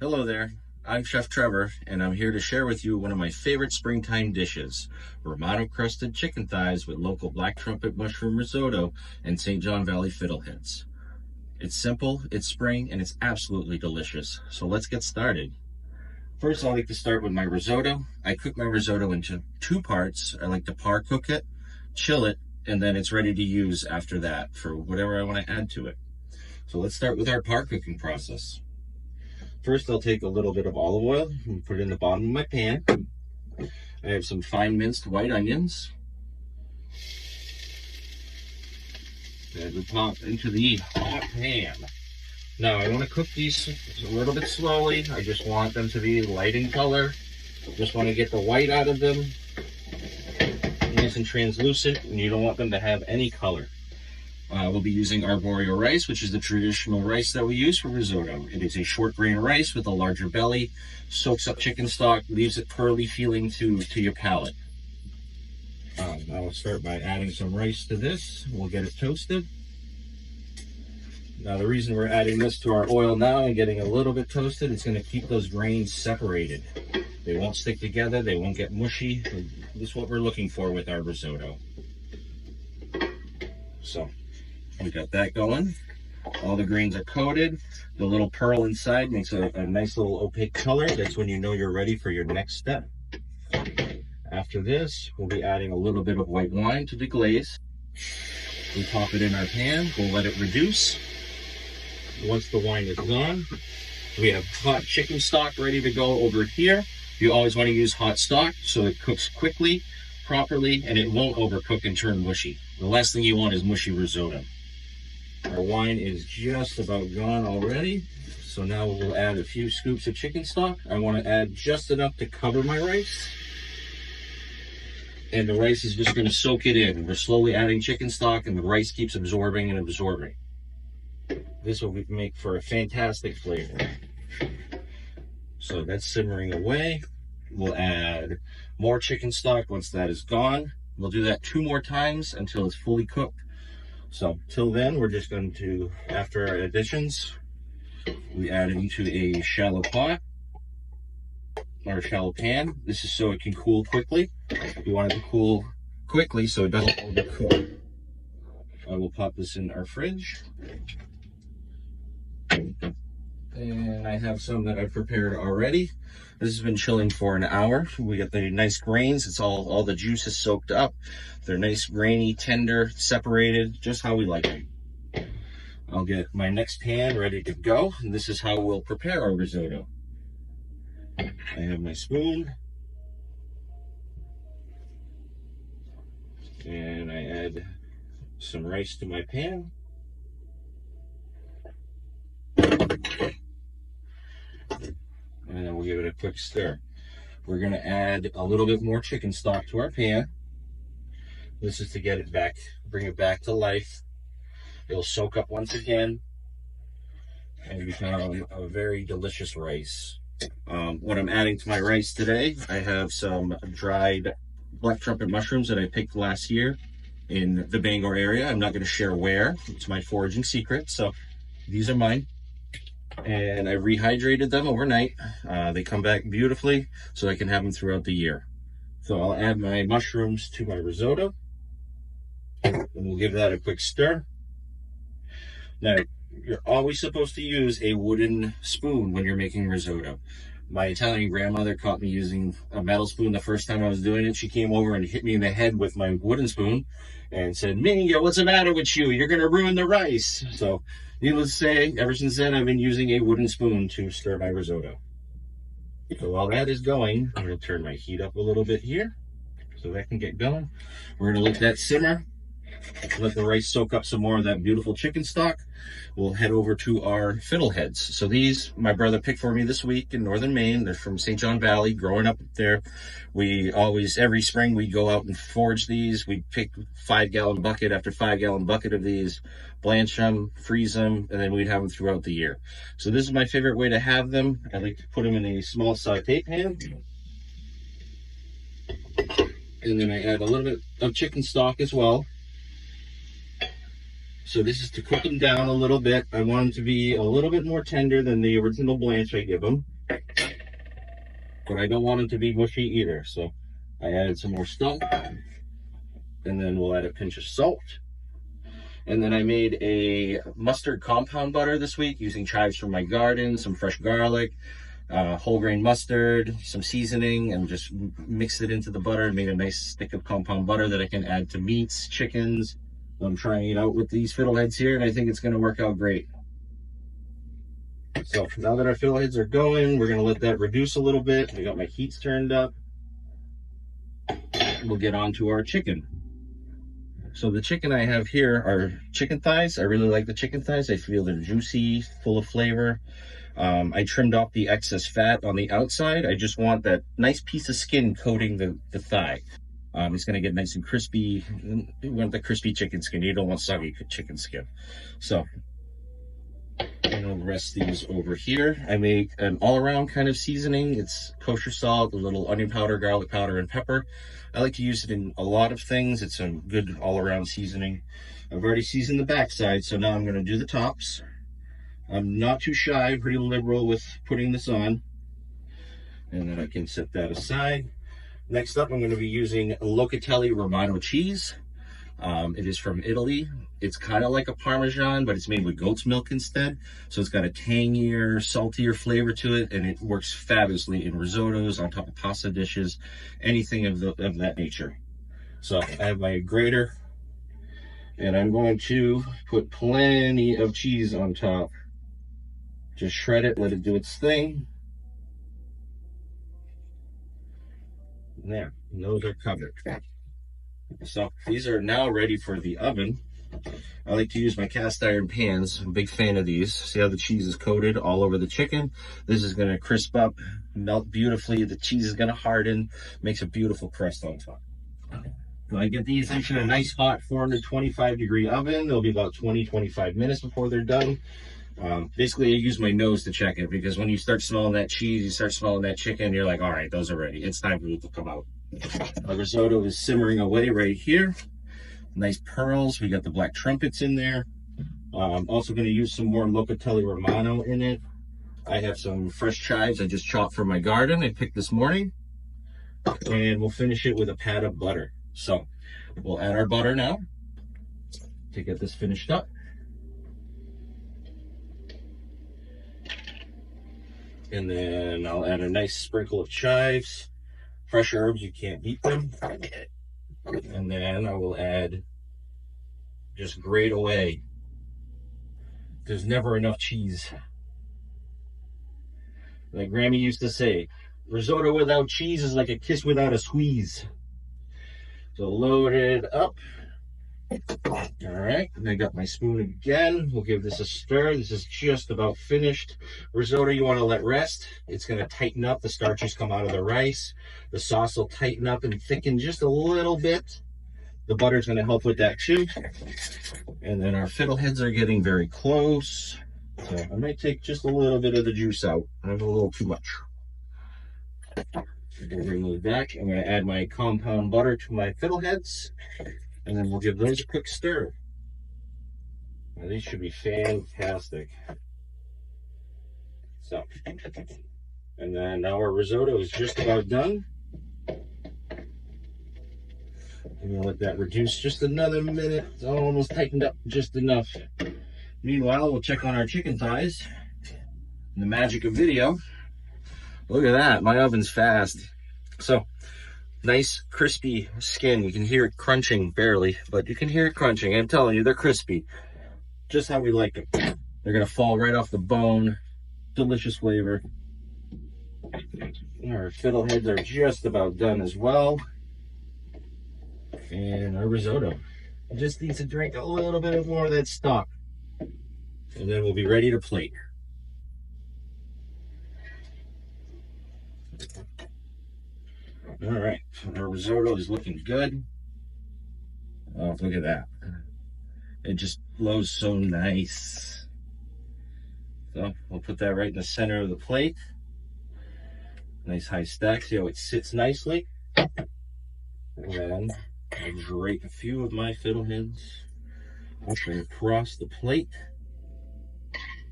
Hello there, I'm Chef Trevor, and I'm here to share with you one of my favorite springtime dishes, Romano Crusted chicken thighs with local black trumpet mushroom risotto and St. John Valley fiddleheads. It's simple, it's spring, and it's absolutely delicious. So let's get started. First, I like to start with my risotto. I cook my risotto into two parts. I like to par cook it, chill it, and then it's ready to use after that for whatever I want to add to it. So let's start with our par cooking process. First, I'll take a little bit of olive oil and put it in the bottom of my pan. I have some fine minced white onions that we pop into the hot pan. Now, I want to cook these a little bit slowly. I just want them to be light in color. Just want to get the white out of them, nice and translucent, and you don't want them to have any color. We'll be using arborio rice, which is the traditional rice that we use for risotto. It is a short grain rice with a larger belly, soaks up chicken stock, leaves it pearly feeling to your palate. I will start by adding some rice to this. We'll get it toasted. Now, the reason we're adding this to our oil now and getting a little bit toasted, it's going to keep those grains separated. They won't stick together, they won't get mushy. This is what we're looking for with our risotto. So, we got that going. All the grains are coated. The little pearl inside makes a nice little opaque color. That's when you know you're ready for your next step. After this, we'll be adding a little bit of white wine to the glaze. We pop it in our pan. We'll let it reduce. Once the wine is gone, we have hot chicken stock ready to go over here. You always want to use hot stock so it cooks quickly, properly, and it won't overcook and turn mushy. The last thing you want is mushy risotto. Our wine is just about gone already. So now we'll add a few scoops of chicken stock. I want to add just enough to cover my rice. And the rice is just going to soak it in. We're slowly adding chicken stock and the rice keeps absorbing and absorbing. This will make for a fantastic flavor. So that's simmering away. We'll add more chicken stock once that is gone. We'll do that 2 more times until it's fully cooked. So till then, we're just going to, after our additions, we add it into a shallow pot or a shallow pan. This is so it can cool quickly. We want it to cool quickly so it doesn't overcook. I will pop this in our fridge. And I have some that I've prepared already. This has been chilling for an hour. We got the nice grains. It's all the juice is soaked up. They're nice, grainy, tender, separated, just how we like them. I'll get my next pan ready to go. And this is how we'll prepare our risotto. I have my spoon. And I add some rice to my pan. And then we'll give it a quick stir. We're going to add a little bit more chicken stock to our pan. This is to get it back, bring it back to life. It'll soak up once again and become a very delicious rice. What I'm adding to my rice today, I have some dried black trumpet mushrooms that I picked last year in the Bangor area. I'm not going to share where. It's my foraging secret. So these are mine. And I rehydrated them overnight. They come back beautifully, so I can have them throughout the year. So I'll add my mushrooms to my risotto, and we'll give that a quick stir. Now, you're always supposed to use a wooden spoon when you're making risotto. My Italian grandmother caught me using a metal spoon the first time I was doing it. She came over and hit me in the head with my wooden spoon and said, "Mingo, what's the matter with you? You're going to ruin the rice." So, needless to say, ever since then, I've been using a wooden spoon to stir my risotto. So while that is going, I'm going to turn my heat up a little bit here so that can get going. We're going to let that simmer. Let the rice soak up some more of that beautiful chicken stock. We'll head over to our fiddleheads. So these, my brother picked for me this week in northern Maine. They're from St. John Valley. Growing up there, we always, every spring, we go out and forage these. We pick 5-gallon bucket after 5-gallon bucket of these, blanch them, freeze them, and then we'd have them throughout the year. So this is my favorite way to have them. I like to put them in a small saute pan. And then I add a little bit of chicken stock as well. So this is to cook them down a little bit. I want them to be a little bit more tender than the original blanch I give them. but I don't want them to be mushy either. So I added some more stock, and then we'll add a pinch of salt. And then I made a mustard compound butter this week using chives from my garden, some fresh garlic, whole grain mustard, some seasoning, and just mixed it into the butter and made a nice stick of compound butter that I can add to meats, chickens. I'm trying it out with these fiddleheads here, and I think it's going to work out great. So now that our fiddleheads are going, we're going to let that reduce a little bit. I got my heats turned up. We'll get on to our chicken. So the chicken I have here are chicken thighs. I really like the chicken thighs. I feel they're juicy, full of flavor. I trimmed off the excess fat on the outside. I just want that nice piece of skin coating the thigh. It's going to get nice and crispy. You want the crispy chicken skin. You don't want soggy chicken skin. So I'm going to rest these over here. I make an all-around kind of seasoning. It's kosher salt, a little onion powder, garlic powder, and pepper. I like to use it in a lot of things. It's a good all-around seasoning. I've already seasoned the backside, so now I'm going to do the tops. I'm not too shy, pretty liberal with putting this on. And then I can set that aside. Next up, I'm going to be using Locatelli Romano cheese. It is from Italy. It's kind of like a Parmesan, but it's made with goat's milk instead. So it's got a tangier, saltier flavor to it, and it works fabulously in risottos, on top of pasta dishes, anything of that nature. So I have my grater, and I'm going to put plenty of cheese on top. Just shred it, let it do its thing. There, and those are covered. So these are now ready for the oven. I like to use my cast iron pans. I'm a big fan of these. See how the cheese is coated all over the chicken? This is going to crisp up, melt beautifully. The cheese is going to harden, makes a beautiful crust on top. So I get these into a nice hot 425-degree oven. They'll be about 20-25 minutes before they're done. Basically, I use my nose to check it, because when you start smelling that cheese, you start smelling that chicken, you're like, all right, those are ready. It's time for it to come out. Our risotto is simmering away right here. Nice pearls. We got the black trumpets in there. I'm also going to use some more Locatelli Romano in it. I have some fresh chives I just chopped from my garden. I picked this morning. And we'll finish it with a pat of butter. So we'll add our butter now to get this finished up. And then I'll add a nice sprinkle of chives. Fresh herbs, you can't beat them. And then I will add, just grate away. There's never enough cheese. Like Grammy used to say, risotto without cheese is like a kiss without a squeeze. So load it up. All right, and I got my spoon again. We'll give this a stir. This is just about finished. Risotto you want to let rest. It's going to tighten up. The starches come out of the rice. The sauce will tighten up and thicken just a little bit. The butter's going to help with that too. And then our fiddleheads are getting very close. So I might take just a little bit of the juice out. I have a little too much. We'll remove that. I'm going to add my compound butter to my fiddleheads. And then we'll give those a quick stir. Now, these should be fantastic. So, and then now our risotto is just about done. I'm gonna let that reduce just another minute. It's almost tightened up just enough. Meanwhile, we'll check on our chicken thighs. And the magic of video. Look at that, my oven's fast. So, nice crispy skin. You can hear it crunching barely, but you can hear it crunching. I'm telling you, they're crispy. Just how we like them. They're gonna fall right off the bone. Delicious flavor. Our fiddleheads are just about done as well. And our risotto just needs to drink a little bit more of that stock. And then we'll be ready to plate. All right, our risotto is looking good. Oh, look at that. It just flows so nice. So we'll put that right in the center of the plate. Nice high stack. See how it sits nicely? And then I'll drape a few of my fiddleheads up and across the plate.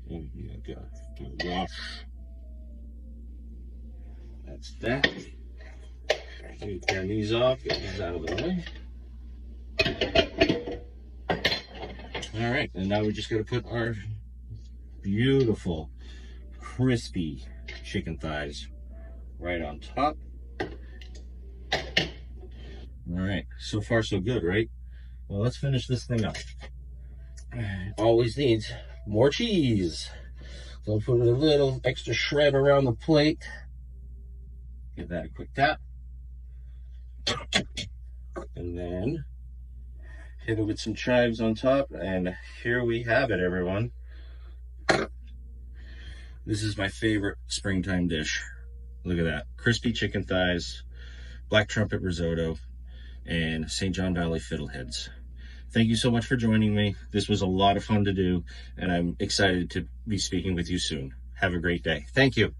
And you gotta wash that That's that. Turn these off, get these out of the way. All right, and now we just got to put our beautiful, crispy chicken thighs right on top. All right, so far so good, right? Well, let's finish this thing up. Always needs more cheese. So I'll put a little extra shred around the plate. Give that a quick tap. And then hit it with some chives on top. And here we have it, everyone. This is my favorite springtime dish. Look at that. Crispy chicken thighs, black trumpet risotto, and St. John Valley Fiddleheads. Thank you so much for joining me. This was a lot of fun to do, and I'm excited to be speaking with you soon. Have a great day. Thank you.